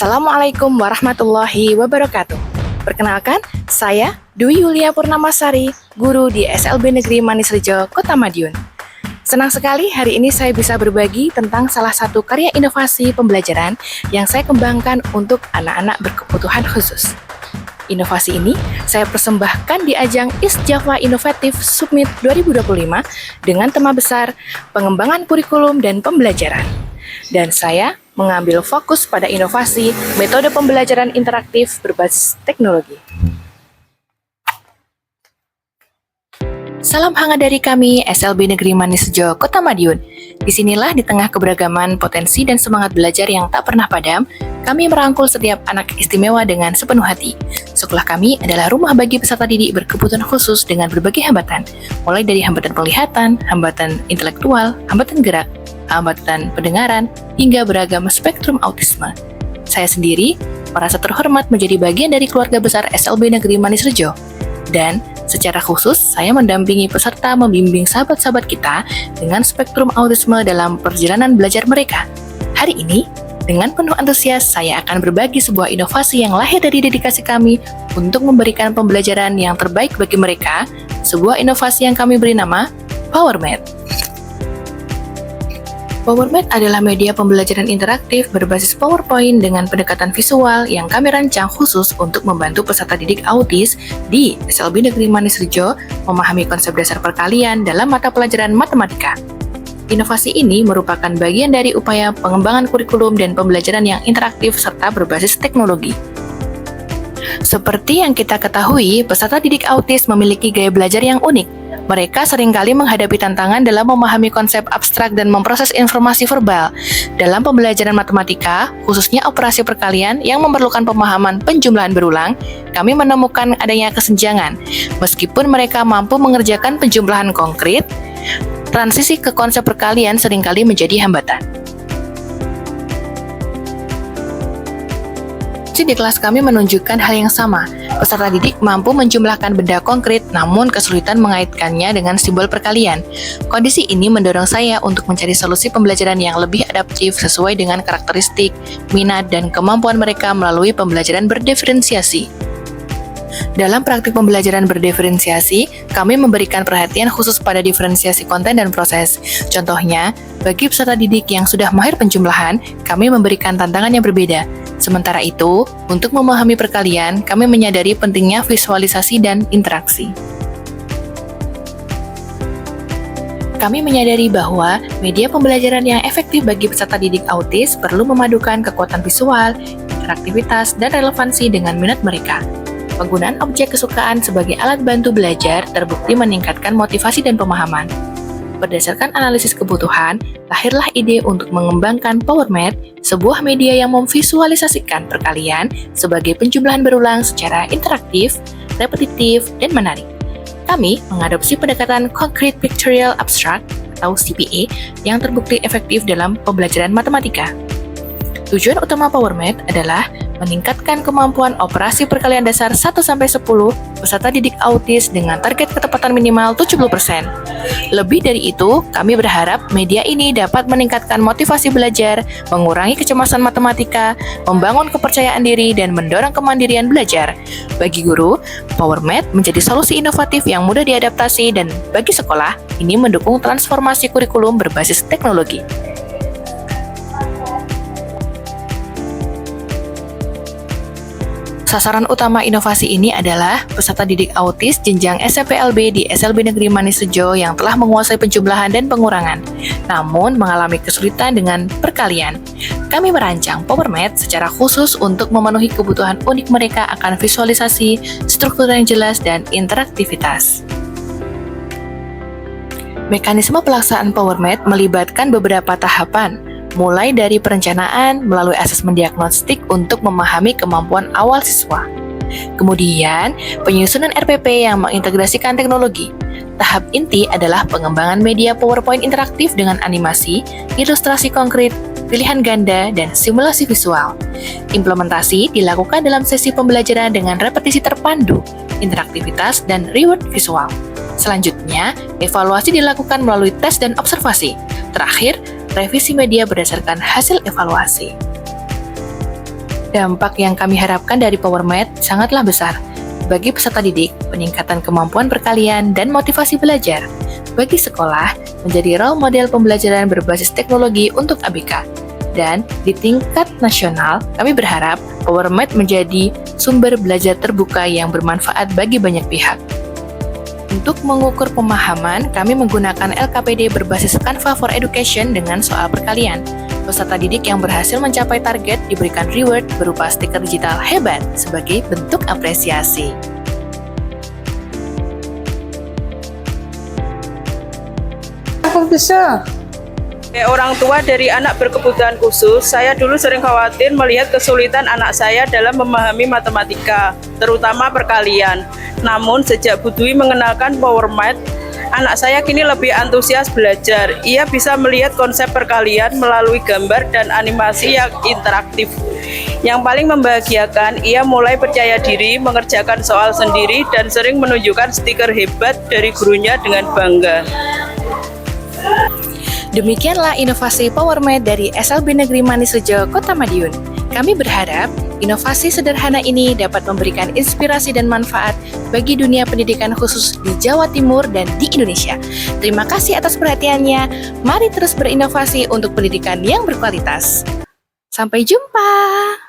Assalamualaikum warahmatullahi wabarakatuh. Perkenalkan, saya Dwi Yulia Purnamasari, guru di SLB Negeri Manisrejo, Kota Madiun. Senang sekali hari ini saya bisa berbagi tentang salah satu karya inovasi pembelajaran yang saya kembangkan untuk anak-anak berkebutuhan khusus. Inovasi ini saya persembahkan di ajang East Java Innovative Summit 2025 dengan tema besar pengembangan kurikulum dan pembelajaran. Dan saya mengambil fokus pada inovasi metode pembelajaran interaktif berbasis teknologi. Salam hangat dari kami, SLB Negeri Manisrejo, Kota Madiun. Disinilah di tengah keberagaman potensi dan semangat belajar yang tak pernah padam, kami merangkul setiap anak istimewa dengan sepenuh hati. Sekolah kami adalah rumah bagi peserta didik berkebutuhan khusus dengan berbagai hambatan, mulai dari hambatan penglihatan, hambatan intelektual, hambatan gerak, hambatan pendengaran, hingga beragam spektrum autisme. Saya sendiri merasa terhormat menjadi bagian dari keluarga besar SLB Negeri Manisrejo. Dan secara khusus, saya mendampingi peserta membimbing sahabat-sahabat kita dengan spektrum autisme dalam perjalanan belajar mereka. Hari ini, dengan penuh antusias, saya akan berbagi sebuah inovasi yang lahir dari dedikasi kami untuk memberikan pembelajaran yang terbaik bagi mereka, sebuah inovasi yang kami beri nama PowerMath. PowerMath adalah media pembelajaran interaktif berbasis PowerPoint dengan pendekatan visual yang kami rancang khusus untuk membantu peserta didik autis di SLB Negeri Manisrejo memahami konsep dasar perkalian dalam mata pelajaran matematika. Inovasi ini merupakan bagian dari upaya pengembangan kurikulum dan pembelajaran yang interaktif serta berbasis teknologi. Seperti yang kita ketahui, peserta didik autis memiliki gaya belajar yang unik. Mereka seringkali menghadapi tantangan dalam memahami konsep abstrak dan memproses informasi verbal. Dalam pembelajaran matematika, khususnya operasi perkalian yang memerlukan pemahaman penjumlahan berulang, kami menemukan adanya kesenjangan. Meskipun mereka mampu mengerjakan penjumlahan konkret, transisi ke konsep perkalian seringkali menjadi hambatan. Di kelas kami menunjukkan hal yang sama. Peserta didik mampu menjumlahkan benda konkret, namun kesulitan mengaitkannya dengan simbol perkalian. Kondisi ini mendorong saya untuk mencari solusi pembelajaran yang lebih adaptif sesuai dengan karakteristik, minat, dan kemampuan mereka melalui pembelajaran berdiferensiasi. Dalam praktik pembelajaran berdiferensiasi, kami memberikan perhatian khusus pada diferensiasi konten dan proses. Contohnya, bagi peserta didik yang sudah mahir penjumlahan, kami memberikan tantangan yang berbeda. Sementara itu, untuk memahami perkalian, kami menyadari pentingnya visualisasi dan interaksi. Kami menyadari bahwa media pembelajaran yang efektif bagi peserta didik autis perlu memadukan kekuatan visual, interaktivitas, dan relevansi dengan minat mereka. Penggunaan objek kesukaan sebagai alat bantu belajar terbukti meningkatkan motivasi dan pemahaman. Berdasarkan analisis kebutuhan, lahirlah ide untuk mengembangkan PowerMath, sebuah media yang memvisualisasikan perkalian sebagai penjumlahan berulang secara interaktif, repetitif, dan menarik. Kami mengadopsi pendekatan Concrete Pictorial Abstract atau CPA yang terbukti efektif dalam pembelajaran matematika. Tujuan utama PowerMath adalah meningkatkan kemampuan operasi perkalian dasar 1-10 peserta didik autis dengan target ketepatan minimal 70%. Lebih dari itu, kami berharap media ini dapat meningkatkan motivasi belajar, mengurangi kecemasan matematika, membangun kepercayaan diri, dan mendorong kemandirian belajar. Bagi guru, PowerMath menjadi solusi inovatif yang mudah diadaptasi dan bagi sekolah, ini mendukung transformasi kurikulum berbasis teknologi. Sasaran utama inovasi ini adalah peserta didik autis jenjang SMPLB di SLB Negeri Manisrejo yang telah menguasai penjumlahan dan pengurangan, namun mengalami kesulitan dengan perkalian. Kami merancang PowerMath secara khusus untuk memenuhi kebutuhan unik mereka akan visualisasi, struktur yang jelas, dan interaktivitas. Mekanisme pelaksanaan PowerMath melibatkan beberapa tahapan, mulai dari perencanaan melalui asesmen diagnostik untuk memahami kemampuan awal siswa. Kemudian, penyusunan RPP yang mengintegrasikan teknologi. Tahap inti adalah pengembangan media PowerPoint interaktif dengan animasi, ilustrasi konkret, pilihan ganda, dan simulasi visual. Implementasi dilakukan dalam sesi pembelajaran dengan repetisi terpandu, interaktivitas, dan reward visual. Selanjutnya, evaluasi dilakukan melalui tes dan observasi. Terakhir, revisi media berdasarkan hasil evaluasi. Dampak yang kami harapkan dari PowerMed sangatlah besar. Bagi peserta didik, peningkatan kemampuan perkalian dan motivasi belajar. Bagi sekolah, menjadi role model pembelajaran berbasis teknologi untuk ABK. Dan di tingkat nasional, kami berharap PowerMed menjadi sumber belajar terbuka yang bermanfaat bagi banyak pihak. Untuk mengukur pemahaman, kami menggunakan LKPD berbasis Canva for Education dengan soal perkalian. Peserta didik yang berhasil mencapai target diberikan reward berupa stiker digital hebat sebagai bentuk apresiasi. Aku bisa. Sebagai orang tua dari anak berkebutuhan khusus, saya dulu sering khawatir melihat kesulitan anak saya dalam memahami matematika, terutama perkalian. Namun, sejak Bu Dwi mengenalkan PowerMed, anak saya kini lebih antusias belajar. Ia bisa melihat konsep perkalian melalui gambar dan animasi yang interaktif. Yang paling membahagiakan, ia mulai percaya diri mengerjakan soal sendiri dan sering menunjukkan stiker hebat dari gurunya dengan bangga. Demikianlah inovasi PowerMed dari SLB Negeri Manis Rejo, Kota Madiun. Kami berharap inovasi sederhana ini dapat memberikan inspirasi dan manfaat bagi dunia pendidikan khusus di Jawa Timur dan di Indonesia. Terima kasih atas perhatiannya. Mari terus berinovasi untuk pendidikan yang berkualitas. Sampai jumpa.